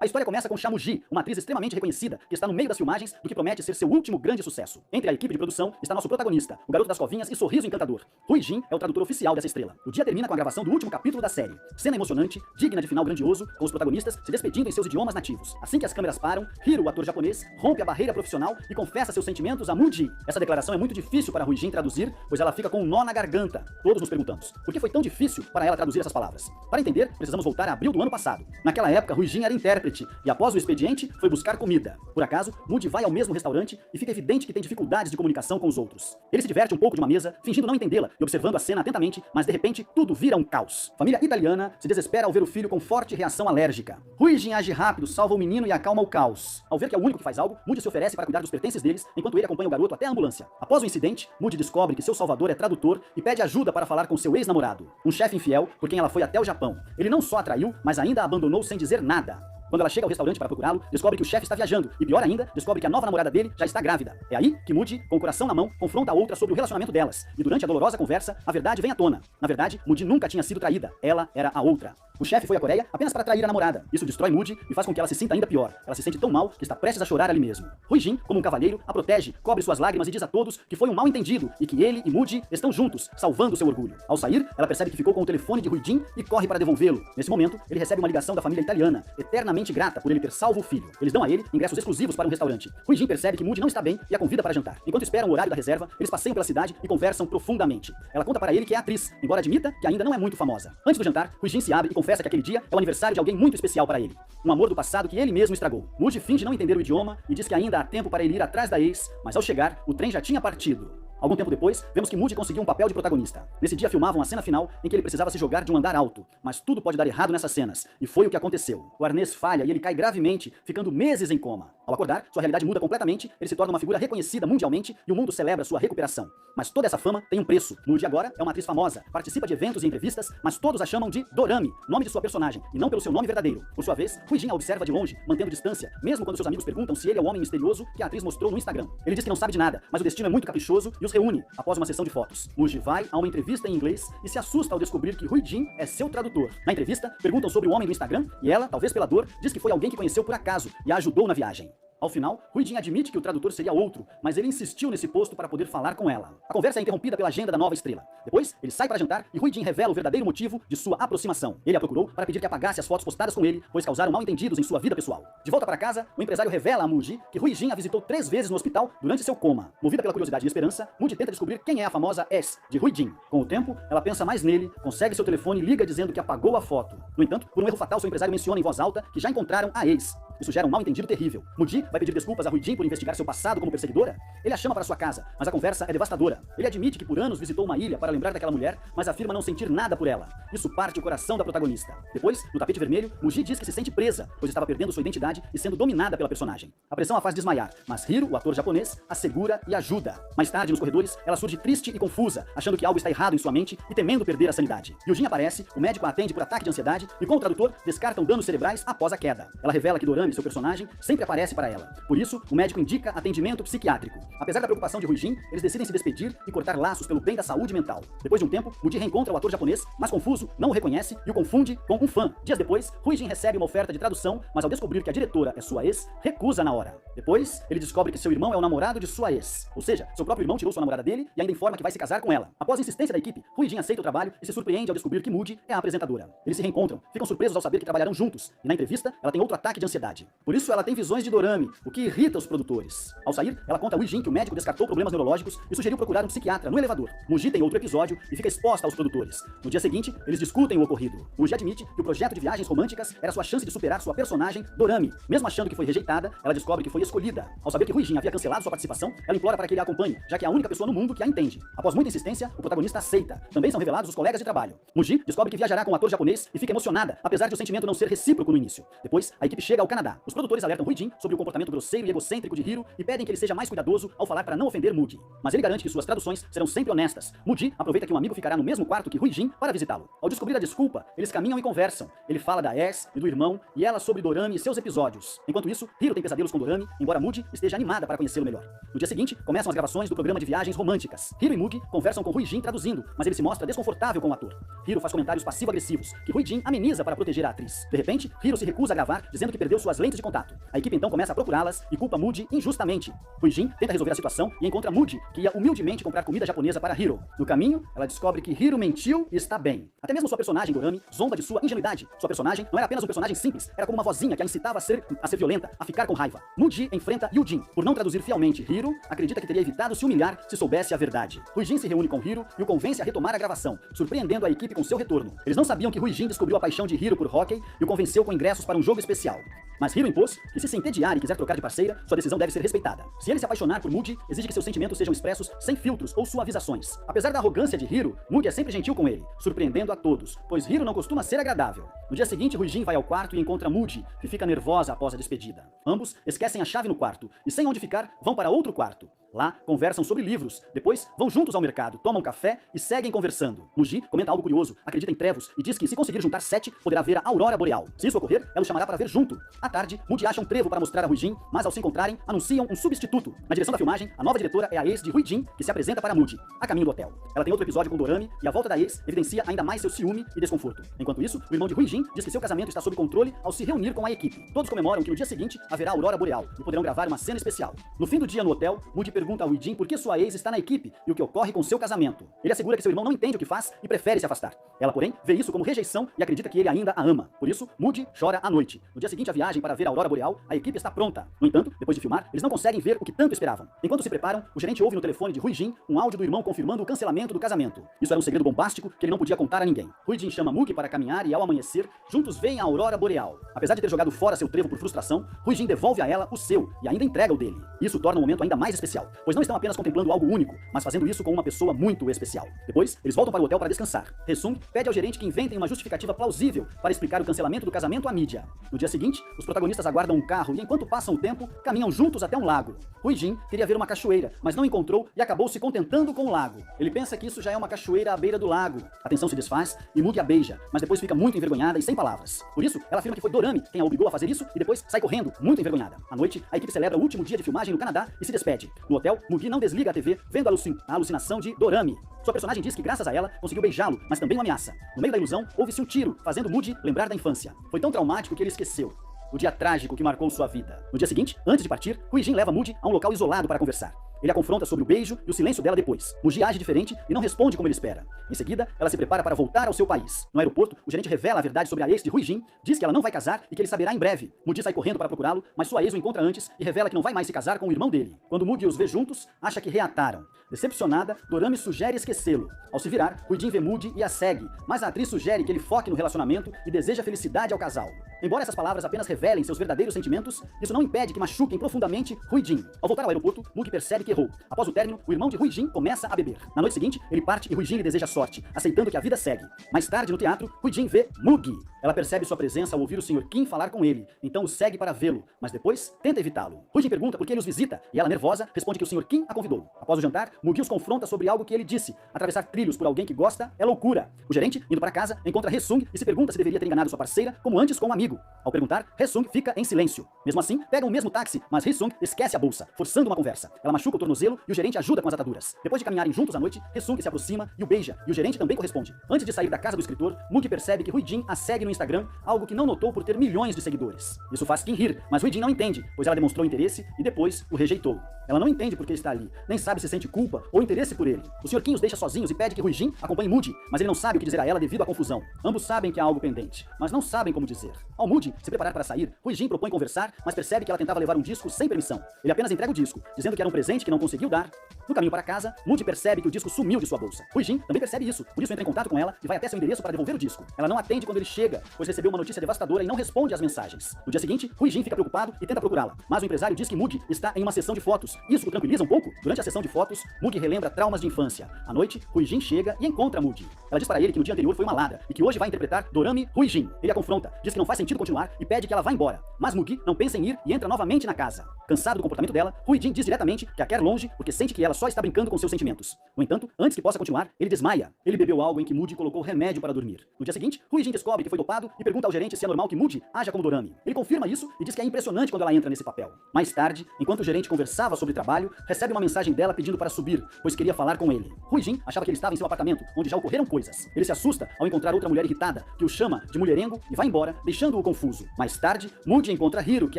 A história começa com Shamuji, uma atriz extremamente reconhecida que está no meio das filmagens do que promete ser seu último grande sucesso. Entre a equipe de produção está nosso protagonista, o garoto das covinhas e sorriso encantador. Rui Jin é o tradutor oficial dessa estrela. O dia termina com a gravação do último capítulo da série. Cena emocionante, digna de final grandioso, com os protagonistas se despedindo em seus idiomas nativos. Assim que as câmeras param, Hiro, o ator japonês, rompe a barreira profissional e confessa seus sentimentos a Muji. Essa declaração é muito difícil para Rui Jin traduzir, pois ela fica com um nó na garganta. Todos nos perguntamos, por que foi tão difícil para ela traduzir essas palavras? Para entender, precisamos voltar a abril do ano passado. Naquela época, Rui Jin era intérprete e após o expediente, foi buscar comida. Por acaso, Muji vai ao mesmo restaurante e fica evidente que tem dificuldades de comunicação com os outros. Ele se diverte um pouco de uma mesa, fingindo não entendê-la e observando a cena atentamente, mas de repente tudo vira um caos. Família italiana se desespera ao ver o filho com forte reação alérgica. Rui Jin age rápido, salva o menino e acalma o caos. Ao ver que é o único que faz algo, Muji se oferece para cuidar dos pertences deles, enquanto ele acompanha o garoto até a ambulância. Após o incidente, Muji descobre que seu salvador é tradutor e pede ajuda para falar com seu ex-namorado, um chefe infiel por quem ela foi até o Japão. Ele não só a traiu, mas ainda a abandonou sem dizer nada. Quando ela chega ao restaurante para procurá-lo, descobre que o chefe está viajando e, pior ainda, descobre que a nova namorada dele já está grávida. É aí que Muji, com o coração na mão, confronta a outra sobre o relacionamento delas. E durante a dolorosa conversa, a verdade vem à tona. Na verdade, Muji nunca tinha sido traída. Ela era a outra. O chefe foi à Coreia apenas para trair a namorada. Isso destrói Muji e faz com que ela se sinta ainda pior. Ela se sente tão mal que está prestes a chorar ali mesmo. Rui Jin, como um cavalheiro, a protege, cobre suas lágrimas e diz a todos que foi um mal-entendido e que ele e Muji estão juntos, salvando seu orgulho. Ao sair, ela percebe que ficou com o telefone de Rui Jin e corre para devolvê-lo. Nesse momento, ele recebe uma ligação da família italiana, eternamente grata por ele ter salvo o filho. Eles dão a ele ingressos exclusivos para um restaurante. Rui Jin percebe que Muji não está bem e a convida para jantar. Enquanto esperam o horário da reserva, eles passeiam pela cidade e conversam profundamente. Ela conta para ele que é atriz, embora admita que ainda não é muito famosa. Antes do jantar, Rui Jin se abre e confessa que aquele dia é o aniversário de alguém muito especial para ele. Um amor do passado que ele mesmo estragou. Muji finge não entender o idioma e diz que ainda há tempo para ele ir atrás da ex, mas ao chegar, o trem já tinha partido. Algum tempo depois, vemos que Muji conseguiu um papel de protagonista. Nesse dia filmavam a cena final em que ele precisava se jogar de um andar alto, mas tudo pode dar errado nessas cenas, e foi o que aconteceu. O arnês falha e ele cai gravemente, ficando meses em coma. Ao acordar, sua realidade muda completamente, ele se torna uma figura reconhecida mundialmente e o mundo celebra sua recuperação. Mas toda essa fama tem um preço. Muji agora é uma atriz famosa, participa de eventos e entrevistas, mas todos a chamam de Dorami, nome de sua personagem, e não pelo seu nome verdadeiro. Por sua vez, Rui Jin a observa de longe, mantendo distância, mesmo quando seus amigos perguntam se ele é o homem misterioso que a atriz mostrou no Instagram. Ele diz que não sabe de nada, mas o destino é muito caprichoso e os reúne após uma sessão de fotos. Muji vai a uma entrevista em inglês e se assusta ao descobrir que Rui Jin é seu tradutor. Na entrevista, perguntam sobre o homem do Instagram e ela, talvez pela dor, diz que foi alguém que conheceu por acaso e a ajudou na viagem. Ao final, Rui Jin admite que o tradutor seria outro, mas ele insistiu nesse posto para poder falar com ela. A conversa é interrompida pela agenda da nova estrela. Depois, ele sai para jantar e Rui Jin revela o verdadeiro motivo de sua aproximação. Ele a procurou para pedir que apagasse as fotos postadas com ele, pois causaram mal-entendidos em sua vida pessoal. De volta para casa, o empresário revela a Muji que Rui Jin a visitou 3 vezes no hospital durante seu coma. Movida pela curiosidade e esperança, Muji tenta descobrir quem é a famosa ex de Rui Jin. Com o tempo, ela pensa mais nele, consegue seu telefone e liga dizendo que apagou a foto. No entanto, por um erro fatal, seu empresário menciona em voz alta que já encontraram a ex. Isso gera um mal-entendido terrível. Muji vai pedir desculpas a Rui Jin por investigar seu passado como perseguidora. Ele a chama para sua casa, mas a conversa é devastadora. Ele admite que por anos visitou uma ilha para lembrar daquela mulher, mas afirma não sentir nada por ela. Isso parte o coração da protagonista. Depois, no tapete vermelho, Muji diz que se sente presa, pois estava perdendo sua identidade e sendo dominada pela personagem. A pressão a faz desmaiar, mas Hiro, o ator japonês, a segura e ajuda. Mais tarde, nos corredores, ela surge triste e confusa, achando que algo está errado em sua mente e temendo perder a sanidade. Yujin aparece, o médico a atende por ataque de ansiedade e com o tradutor descartam danos cerebrais após a queda. Ela revela que Dorami, seu personagem, sempre aparece para ela. Por isso, o médico indica atendimento psiquiátrico. Apesar da preocupação de Rui Jin, eles decidem se despedir e cortar laços pelo bem da saúde mental. Depois de um tempo, Muji reencontra o ator japonês, mas confuso, não o reconhece e o confunde com um fã. Dias depois, Rui Jin recebe uma oferta de tradução, mas ao descobrir que a diretora é sua ex, recusa na hora. Depois, ele descobre que seu irmão é o namorado de sua ex. Ou seja, seu próprio irmão tirou sua namorada dele e ainda informa que vai se casar com ela. Após a insistência da equipe, Rui Jin aceita o trabalho e se surpreende ao descobrir que Muji é a apresentadora. Eles se reencontram, ficam surpresos ao saber que trabalharão juntos, e na entrevista, ela tem outro ataque de ansiedade. Por isso, ela tem visões de Dorami, o que irrita os produtores. Ao sair, ela conta a Rui Jin que o médico descartou problemas neurológicos e sugeriu procurar um psiquiatra no elevador. Muji tem outro episódio e fica exposta aos produtores. No dia seguinte, eles discutem o ocorrido. Muji admite que o projeto de viagens românticas era sua chance de superar sua personagem, Dorami. Mesmo achando que foi rejeitada, ela descobre que foi escolhida. Ao saber que Rui Jin havia cancelado sua participação, ela implora para que ele a acompanhe, já que é a única pessoa no mundo que a entende. Após muita insistência, o protagonista aceita. Também são revelados os colegas de trabalho. Muji descobre que viajará com um ator japonês e fica emocionada, apesar de o sentimento não ser recíproco no início. Depois, a equipe chega ao Canadá. Canadá. Os produtores alertam Ruijin sobre o comportamento grosseiro e egocêntrico de Hiro e pedem que ele seja mais cuidadoso ao falar para não ofender Mugi. Mas ele garante que suas traduções serão sempre honestas. Mugi aproveita que um amigo ficará no mesmo quarto que Ruijin para visitá-lo. Ao descobrir a desculpa, eles caminham e conversam. Ele fala da ex e do irmão e ela sobre Dorami e seus episódios. Enquanto isso, Hiro tem pesadelos com Dorami, embora Mugi esteja animada para conhecê-lo melhor. No dia seguinte, começam as gravações do programa de viagens românticas. Hiro e Mugi conversam com Ruijin traduzindo, mas ele se mostra desconfortável com o ator. Hiro faz comentários passivo-agressivos, que Ruijin ameniza para proteger a atriz. De repente, Hiro se recusa a gravar, dizendo que perdeu suas lentes de contato. A equipe então começa a procurá-las e culpa Mugi injustamente. Ruijin tenta resolver a situação e encontra Mugi, que ia humildemente comprar comida japonesa para Hiro. No caminho, ela descobre que Hiro mentiu e está bem. Até mesmo sua personagem, Dorami, zomba de sua ingenuidade. Sua personagem não era apenas um personagem simples, era como uma vozinha que a incitava a ser violenta, a ficar com raiva. Mugi enfrenta Yujin. Por não traduzir fielmente Hiro, acredita que teria evitado se humilhar se soubesse a verdade. Ruijin se reúne com Hiro e o convence a retomar a gravação, surpreendendo a equipe com seu retorno. Eles não sabiam que Ruijin descobriu a paixão de Hiro por hóquei e o convenceu com ingressos para um jogo especial. Mas Hiro impôs que, se se entediar e quiser trocar de parceira, sua decisão deve ser respeitada. Se ele se apaixonar por Mugi, exige que seus sentimentos sejam expressos sem filtros ou suavizações. Apesar da arrogância de Hiro, Mugi é sempre gentil com ele, surpreendendo a todos, pois Hiro não costuma ser agradável. No dia seguinte, Ruijin vai ao quarto e encontra Mugi, que fica nervosa após a despedida. Ambos esquecem a chave no quarto e, sem onde ficar, vão para outro quarto. Lá, conversam sobre livros, depois vão juntos ao mercado, tomam café e seguem conversando. Mugi comenta algo curioso, acredita em trevos e diz que, se conseguir juntar 7, poderá ver a aurora boreal. Se isso ocorrer, ela o chamará para ver junto. À tarde, Mugi acha um trevo para mostrar a Ruijin, mas ao se encontrarem, anunciam um substituto. Na direção da filmagem, a nova diretora é a ex de Ruijin, que se apresenta para Mugi, a caminho do hotel. Ela tem outro episódio com Dorami e a volta da ex evidencia ainda mais seu ciúme e desconforto. Enquanto isso, o irmão de Ruijin diz que seu casamento está sob controle ao se reunir com a equipe. Todos comemoram que no dia seguinte haverá a aurora boreal e poderão gravar uma cena especial. No fim do dia no hotel, Mugi pergunta a Ruijin por que sua ex está na equipe e o que ocorre com seu casamento. Ele assegura que seu irmão não entende o que faz e prefere se afastar. Ela, porém, vê isso como rejeição e acredita que ele ainda a ama. Por isso, Mugi chora à noite. No dia seguinte à viagem para ver a aurora boreal, a equipe está pronta. No entanto, depois de filmar, eles não conseguem ver o que tanto esperavam. Enquanto se preparam, o gerente ouve no telefone de Ruijin um áudio do irmão confirmando o cancelamento do casamento. Isso era um segredo bombástico que ele não podia contar a ninguém. Ruijin chama Mugi para caminhar e, ao amanhecer, juntos veem a aurora boreal. Apesar de ter jogado fora seu trevo por frustração, Ruijin devolve a ela o seu e ainda entrega o dele. Isso torna o momento ainda mais especial, pois não estão apenas contemplando algo único, mas fazendo isso com uma pessoa muito especial. Depois, eles voltam para o hotel para descansar. Resung pede ao gerente que inventem uma justificativa plausível para explicar o cancelamento do casamento à mídia. No dia seguinte, os protagonistas aguardam um carro e, enquanto passam o tempo, caminham juntos até um lago. Ruijin queria ver uma cachoeira, mas não encontrou e acabou se contentando com o lago. Ele pensa que isso já é uma cachoeira à beira do lago. A tensão se desfaz e Mugi a beija, mas depois fica muito envergonhada e sem palavras. Por isso, ela afirma que foi Dorami quem a obrigou a fazer isso e depois sai correndo, muito envergonhada. À noite, a equipe celebra o último dia de filmagem no Canadá e se despede. No hotel, Mugi não desliga a TV, vendo a alucinação de Dorami. Sua personagem diz que, graças a ela, conseguiu beijá-lo, mas também o ameaça. No meio da ilusão, houve-se um tiro, fazendo Mugi lembrar da infância. Foi tão traumático que ele esqueceu o dia trágico que marcou sua vida. No dia seguinte, antes de partir, Ruijin leva Mugi a um local isolado para conversar. Ele a confronta sobre o beijo e o silêncio dela depois. Mugi age diferente e não responde como ele espera. Em seguida, ela se prepara para voltar ao seu país. No aeroporto, o gerente revela a verdade sobre a ex de Ruijin, diz que ela não vai casar e que ele saberá em breve. Mugi sai correndo para procurá-lo, mas sua ex o encontra antes e revela que não vai mais se casar com o irmão dele. Quando Mugi os vê juntos, acha que reataram. Decepcionada, Dorami sugere esquecê-lo. Ao se virar, Ruijin vê Mugi e a segue, mas a atriz sugere que ele foque no relacionamento e deseja felicidade ao casal. Embora essas palavras apenas revelem seus verdadeiros sentimentos, isso não impede que machuquem profundamente Ruijin. Ao voltar ao aeroporto, Mugi percebe que errou. Após o término, o irmão de Ruijin começa a beber. Na noite seguinte, ele parte e Ruijin lhe deseja sorte, aceitando que a vida segue. Mais tarde, no teatro, Ruijin vê Mugi. Ela percebe sua presença ao ouvir o Sr. Kim falar com ele, então o segue para vê-lo, mas depois tenta evitá-lo. Ruijin pergunta por que ele os visita, e ela, nervosa, responde que o Sr. Kim a convidou. Após o jantar, Mugi os confronta sobre algo que ele disse. Atravessar trilhos por alguém que gosta é loucura. O gerente, indo para casa, encontra Resung e se pergunta se deveria ter enganado sua parceira, como antes com um amigo. Ao perguntar, Resung fica em silêncio. Mesmo assim, pegam o mesmo táxi, mas Resung esquece a bolsa, forçando uma conversa. Ela machuca o tornozelo e o gerente ajuda com as ataduras. Depois de caminharem juntos à noite, Resung se aproxima e o beija, e o gerente também corresponde. Antes de sair da casa do escritor, Mugi percebe que Ruijin a segue no Instagram, algo que não notou por ter milhões de seguidores. Isso faz Kim rir, mas Ruijin não entende, pois ela demonstrou interesse e depois o rejeitou. Ela não entende por que está ali, nem sabe se sente culpa ou interesse por ele. O Sr. Kim os deixa sozinhos e pede que Ruijin acompanhe Mugi, mas ele não sabe o que dizer a ela devido à confusão. Ambos sabem que há algo pendente, mas não sabem como dizer. Ao Mugi se preparar para sair, Ruijin propõe conversar, mas percebe que ela tentava levar um disco sem permissão. Ele apenas entrega o disco, dizendo que era um presente que que não conseguiu dar. No caminho para casa, Moody percebe que o disco sumiu de sua bolsa. Ruijin também percebe isso, por isso entra em contato com ela e vai até seu endereço para devolver o disco. Ela não atende quando ele chega, pois recebeu uma notícia devastadora e não responde às mensagens. No dia seguinte, Ruijin fica preocupado e tenta procurá-la, mas o empresário diz que Moody está em uma sessão de fotos. Isso o tranquiliza um pouco? Durante a sessão de fotos, Moody relembra traumas de infância. À noite, Ruijin chega e encontra Moody. Ela diz para ele que no dia anterior foi uma ladra e que hoje vai interpretar Dorami Ruijin. Ele a confronta, diz que não faz sentido continuar e pede que ela vá embora. Mas Mugi não pensa em ir e entra novamente na casa. Cansado do comportamento dela, Ruijin diz diretamente que a quer longe porque sente que ela só está brincando com seus sentimentos. No entanto, antes que possa continuar, ele desmaia. Ele bebeu algo em que Moody colocou remédio para dormir. No dia seguinte, Ruijin descobre que foi dopado e pergunta ao gerente se é normal que Moody haja como Dorami. Ele confirma isso e diz que é impressionante quando ela entra nesse papel. Mais tarde, enquanto o gerente conversava sobre trabalho, recebe uma mensagem dela pedindo para subir, pois queria falar com ele. Ruijin achava que ele estava em seu apartamento, onde já ocorreram coisas. Ele se assusta ao encontrar outra mulher irritada, que o chama de mulherengo e vai embora, deixando-o confuso. Mais tarde, Moody encontra Hiro, que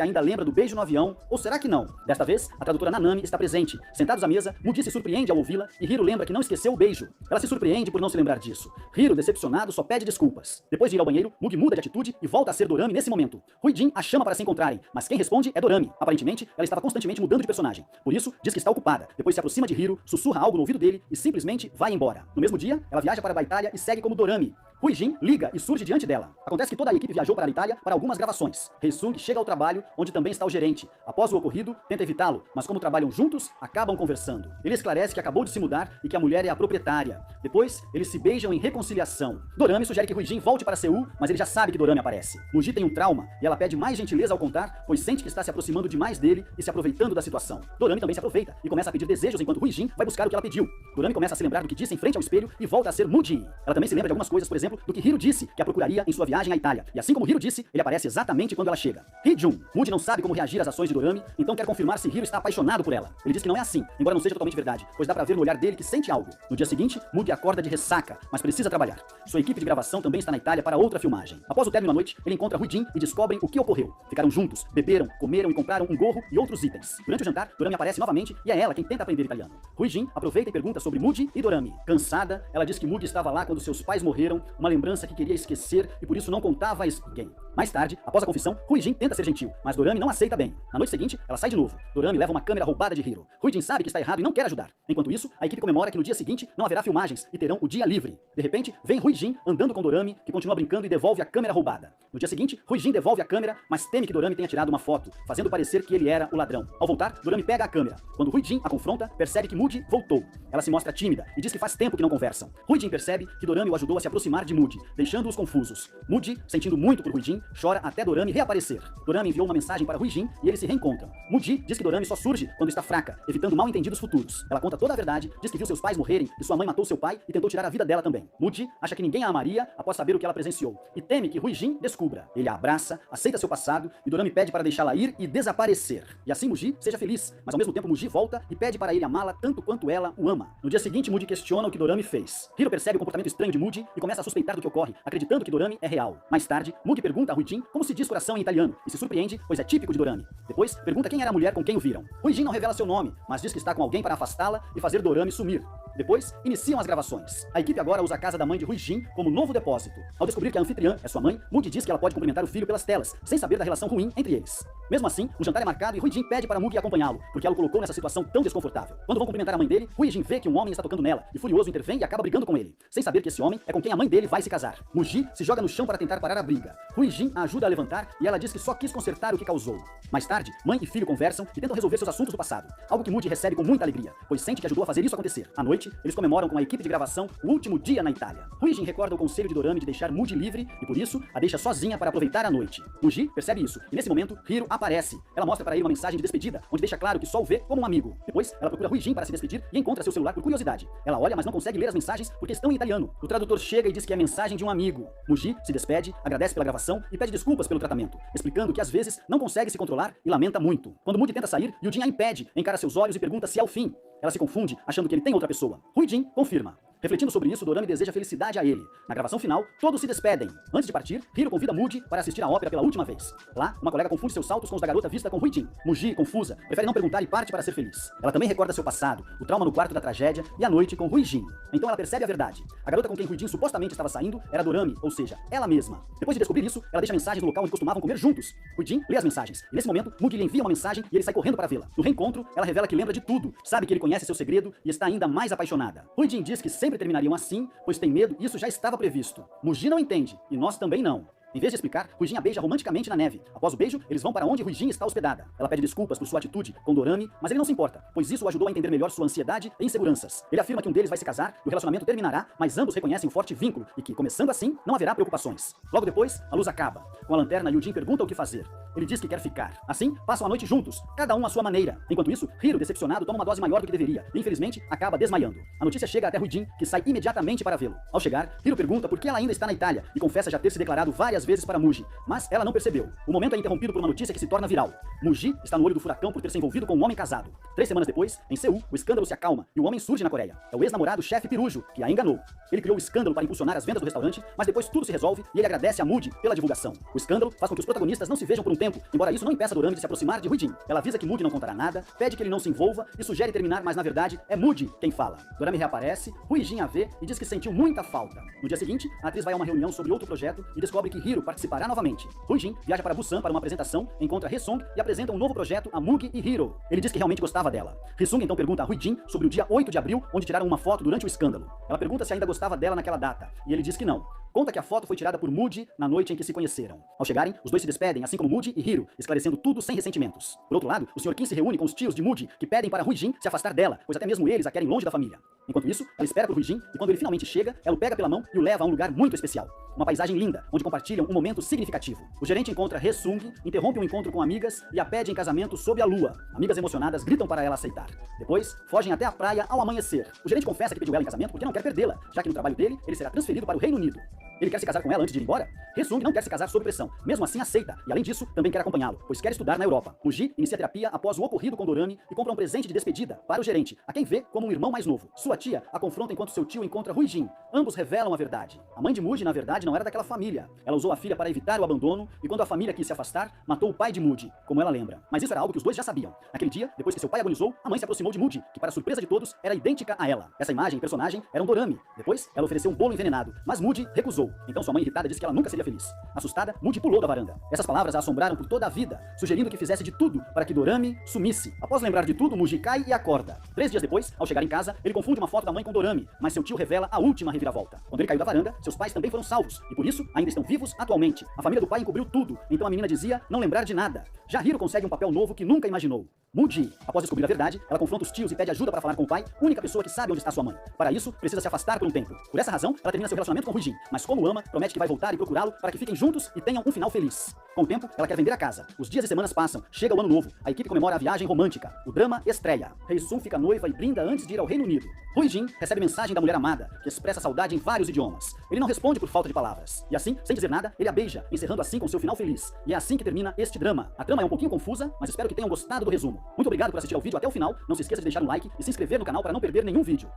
ainda lembra do beijo no avião, ou será que não? Desta vez, a tradutora Nanami está presente. Sentados à mesa, Moody se surpreende ao ouvi-la e Hiro lembra que não esqueceu o beijo. Ela se surpreende por não se lembrar disso. Hiro, decepcionado, só pede desculpas. Depois de ir ao banheiro, Moody muda de atitude e volta a ser Dorami nesse momento. Ruijin a chama para se encontrarem, mas quem responde é Dorami. Aparentemente, ela estava constantemente mudando de personagem. Por isso, diz que está ocupada. Depois se aproxima de Hiro, sussurra algo no ouvido dele e simplesmente vai embora. No mesmo dia, ela viaja para a Itália e segue como Dorami. Ruijin liga e surge diante dela. Acontece que toda a equipe viajou para a Itália para algumas gravações. Heisung chega ao trabalho, onde também está o gerente. Após o ocorrido, tenta evitá-lo, mas como trabalham juntos, acabam conversando. Ele esclarece que acabou de se mudar e que a mulher é a proprietária. Depois, eles se beijam em reconciliação. Dorami sugere que Ruijin volte para Seul, mas ele já sabe que Dorami aparece. Muji tem um trauma e ela pede mais gentileza ao contar, pois sente que está se aproximando demais dele e se aproveitando da situação. Dorami também se aproveita e começa a pedir desejos enquanto Ruijin vai buscar o que ela pediu. Dorami começa a se lembrar do que disse em frente ao espelho e volta a ser Muji. Ela também se lembra de algumas coisas, por exemplo, do que Hiro disse que a procuraria em sua viagem à Itália. E assim como Hiro disse, ele aparece exatamente quando ela chega. Hee-jun. Muji não sabe como reagir às ações de Dorami, então quer confirmar se Hiro está apaixonado por ela. Ele diz que não é assim, embora não seja totalmente verdade, pois dá pra ver no olhar dele que sente algo. No dia seguinte, Mugi acorda de ressaca, mas precisa trabalhar. Sua equipe de gravação também está na Itália para outra filmagem. Após o término da noite, ele encontra Ruijin e descobrem o que ocorreu. Ficaram juntos, beberam, comeram e compraram um gorro e outros itens. Durante o jantar, Dorami aparece novamente e é ela quem tenta aprender italiano. Ruijin aproveita e pergunta sobre Muji e Dorami. Cansada, ela diz que Mugi estava lá quando seus pais morreram, uma lembrança que queria esquecer e por isso não contava a ninguém. Mais tarde, após a confissão, Ruijin tenta ser gentil, mas Dorami não aceita bem. Na noite seguinte, ela sai de novo. Dorami leva uma câmera roubada de Hiro. Ruijin sabe que está errado e não quer ajudar. Enquanto isso, a equipe comemora que no dia seguinte não haverá filmagens e terão o dia livre. De repente, vem Ruijin andando com Dorami, que continua brincando e devolve a câmera roubada. No dia seguinte, Ruijin devolve a câmera, mas teme que Dorami tenha tirado uma foto, fazendo parecer que ele era o ladrão. Ao voltar, Dorami pega a câmera. Quando Ruijin a confronta, percebe que Muji voltou. Ela se mostra tímida e diz que faz tempo que não conversam. Ruijin percebe que Dorami o ajudou a se aproximar de Muji, deixando-os confusos. Muji, sentindo muito por Ruijin, chora até Dorami reaparecer. Dorami enviou uma mensagem para Ruijin e eles se reencontram. Muji diz que Dorami só surge quando está fraca, evitando mal-entendidos futuros. Ela conta toda a verdade, diz que viu seus pais morrerem e sua mãe matou seu pai e tentou tirar a vida dela também. Muji acha que ninguém a amaria após saber o que ela presenciou e teme que Ruijin descubra. Ele a abraça, aceita seu passado e Dorami pede para deixá-la ir e desaparecer. E assim Muji seja feliz, mas ao mesmo tempo Muji volta e pede para ele amá-la tanto quanto ela o ama. No dia seguinte, Muji questiona o que Dorami fez. Hiro percebe o comportamento estranho de Muji e começa a suspeitar do que ocorre, acreditando que Dorami é real. Mais tarde, Mugi pergunta a Ruijin como se diz coração em italiano e se surpreende, pois é típico de Dorami. Depois, pergunta quem era a mulher com quem o viram. Ruijin não revela seu nome, mas diz que está com alguém para afastá-la e fazer Dorami sumir. Depois, iniciam as gravações. A equipe agora usa a casa da mãe de Ruijin como novo depósito. Ao descobrir que a anfitriã é sua mãe, Mugi diz que ela pode cumprimentar o filho pelas telas, sem saber da relação ruim entre eles. Mesmo assim, um jantar é marcado e Ruijin pede para Mugi acompanhá-lo, porque ela o colocou nessa situação tão desconfortável. Quando vão cumprimentar a mãe dele, Ruijin vê que um homem está tocando nela, e furioso intervém e acaba brigando com ele, sem saber que esse homem é com quem a mãe dele vai se casar. Mugi se joga no chão para tentar parar a briga. Ruijin a ajuda a levantar e ela diz que só quis consertar o que causou. Mais tarde, mãe e filho conversam e tentam resolver seus assuntos do passado, algo que Mugi recebe com muita alegria, pois sente que ajudou a fazer isso acontecer. À noite, eles comemoram com a equipe de gravação o último dia na Itália. Ruijin recorda o conselho de Dorami de deixar Mugi livre e por isso a deixa sozinha para aproveitar a noite. Mugi percebe isso e nesse momento Hiro aparece. Ela mostra para ele uma mensagem de despedida, onde deixa claro que só o vê como um amigo. Depois, ela procura Ruijin para se despedir e encontra seu celular por curiosidade. Ela olha, mas não consegue ler as mensagens porque estão em italiano. O tradutor chega e diz que é mensagem de um amigo. Mugi se despede, agradece pela gravação e pede desculpas pelo tratamento, explicando que às vezes não consegue se controlar e lamenta muito. Quando Mugi tenta sair, Yujin a impede, encara seus olhos e pergunta se é o fim. Ela se confunde, achando que ele tem outra pessoa. Ruijin confirma. Refletindo sobre isso, Dorami deseja felicidade a ele. Na gravação final, todos se despedem. Antes de partir, Hiro convida Muji para assistir a ópera pela última vez. Lá, uma colega confunde seus saltos com os da garota vista com Huijin. Muji, confusa, prefere não perguntar e parte para ser feliz. Ela também recorda seu passado, o trauma no quarto da tragédia e a noite com Huijin. Então ela percebe a verdade. A garota com quem Huijin supostamente estava saindo era Dorami, ou seja, ela mesma. Depois de descobrir isso, ela deixa mensagens no local onde costumavam comer juntos. Huijin lê as mensagens, e nesse momento, Muji lhe envia uma mensagem e ele sai correndo para vê-la. No reencontro, ela revela que lembra de tudo, sabe que ele conhece seu segredo e está ainda mais apaixonada. Huijin diz que sempre terminariam assim, pois tem medo e isso já estava previsto. Muji não entende, e nós também não. Em vez de explicar, Huijin a beija romanticamente na neve. Após o beijo, eles vão para onde Huijin está hospedada. Ela pede desculpas por sua atitude com Dorami, mas ele não se importa, pois isso o ajudou a entender melhor sua ansiedade e inseguranças. Ele afirma que um deles vai se casar e o relacionamento terminará, mas ambos reconhecem um forte vínculo e que, começando assim, não haverá preocupações. Logo depois, a luz acaba. Com a lanterna, Hyunjin pergunta o que fazer. Ele diz que quer ficar. Assim, passam a noite juntos, cada um à sua maneira. Enquanto isso, Hiro, decepcionado, toma uma dose maior do que deveria e, infelizmente, acaba desmaiando. A notícia chega até Huijin, que sai imediatamente para vê-lo. Ao chegar, Hiro pergunta por que ela ainda está na Itália e confessa já ter se declarado várias vezes para Muji. Mas ela não percebeu. O momento é interrompido por uma notícia que se torna viral. Muji está no olho do furacão por ter se envolvido com um homem casado. 3 semanas depois, em Seul, o escândalo se acalma e o homem surge na Coreia. É o ex-namorado chefe Pirujo, que a enganou. Ele criou o escândalo para impulsionar as vendas do restaurante, mas depois tudo se resolve e ele agradece a Muji pela divulgação. O escândalo faz com que os protagonistas não se vejam por um tempo, embora isso não impeça Dorami de se aproximar de Huijin. Ela avisa que Muji não contará nada, pede que ele não se envolva e sugere terminar, mas na verdade é Muji quem fala. Dorami reaparece, Huijin a vê e diz que sentiu muita falta. No dia seguinte, a atriz vai a uma reunião sobre outro projeto e descobre que Hiro participará novamente. Huijin viaja para Busan para uma apresentação, encontra Hesong e apresenta um novo projeto a Mugi e Hiro. Ele diz que realmente gostava dela. Hesong então pergunta a Huijin sobre o dia 8 de abril, onde tiraram uma foto durante o escândalo. Ela pergunta se ainda gostava dela naquela data, e ele diz que não. Conta que a foto foi tirada por Muji na noite em que se conheceram. Ao chegarem, os dois se despedem, assim como Muji e Hiro, esclarecendo tudo sem ressentimentos. Por outro lado, o Sr. Kim se reúne com os tios de Muji, que pedem para Huijin se afastar dela, pois até mesmo eles a querem longe da família. Enquanto isso, ela espera por Huijin e quando ele finalmente chega, ela o pega pela mão e o leva a um lugar muito especial. Uma paisagem linda, onde compartilham um momento significativo. O gerente encontra Hesung, interrompe um encontro com amigas e a pede em casamento sob a lua. Amigas emocionadas gritam para ela aceitar. Depois, fogem até a praia ao amanhecer. O gerente confessa que pediu ela em casamento porque não quer perdê-la, já que no trabalho dele, ele será transferido para o Reino Unido. Ele quer se casar com ela antes de ir embora? Hesung não quer se casar sob pressão, mesmo assim aceita, e além disso, também quer acompanhá-lo, pois quer estudar na Europa. Muji inicia terapia após o ocorrido com Dorami e compra um presente de despedida para o gerente, a quem vê como um irmão mais novo. Sua tia a confronta enquanto seu tio encontra Huijin. Ambos revelam a verdade. A mãe de Muji, na verdade, não era daquela família. Ela usou a filha para evitar o abandono e quando a família quis se afastar, matou o pai de Muji, como ela lembra. Mas isso era algo que os dois já sabiam. Naquele dia, depois que seu pai agonizou, a mãe se aproximou de Muji, que para surpresa de todos, era idêntica a ela. Essa imagem e personagem eram Dorami. Depois, ela ofereceu um bolo envenenado, mas Muji recusou. Então sua mãe irritada disse que ela nunca seria feliz. Assustada, Muji pulou da varanda. Essas palavras a assombraram por toda a vida, sugerindo que fizesse de tudo para que Dorami sumisse. Após lembrar de tudo, Muji cai e acorda. 3 dias depois, ao chegar em casa, ele confunde uma foto da mãe com Dorami, mas seu tio revela a última reviravolta. Quando ele caiu da varanda, seus pais também foram salvos, e por isso ainda estão vivos atualmente. A família do pai encobriu tudo, então a menina dizia não lembrar de nada. Já Hiro consegue um papel novo que nunca imaginou. Muji, após descobrir a verdade, ela confronta os tios e pede ajuda para falar com o pai, única pessoa que sabe onde está sua mãe. Para isso, precisa se afastar por um tempo. Por essa razão, ela termina seu relacionamento com Huijin, mas como ama, promete que vai voltar e procurá-lo para que fiquem juntos e tenham um final feliz. Com o tempo, ela quer vender a casa. Os dias e semanas passam, chega o ano novo, a equipe comemora a viagem romântica. O drama estreia. Heisung fica noiva e brinda antes de ir ao Reino Unido. Huijin recebe mensagem da mulher amada, que expressa saudade em vários idiomas. Ele não responde por falta de palavras. E assim, sem dizer nada, ele a beija, encerrando assim com seu final feliz. E é assim que termina este drama. A trama é um pouquinho confusa, mas espero que tenham gostado do resumo. Muito obrigado por assistir ao vídeo até o final. Não se esqueça de deixar um like e se inscrever no canal para não perder nenhum vídeo.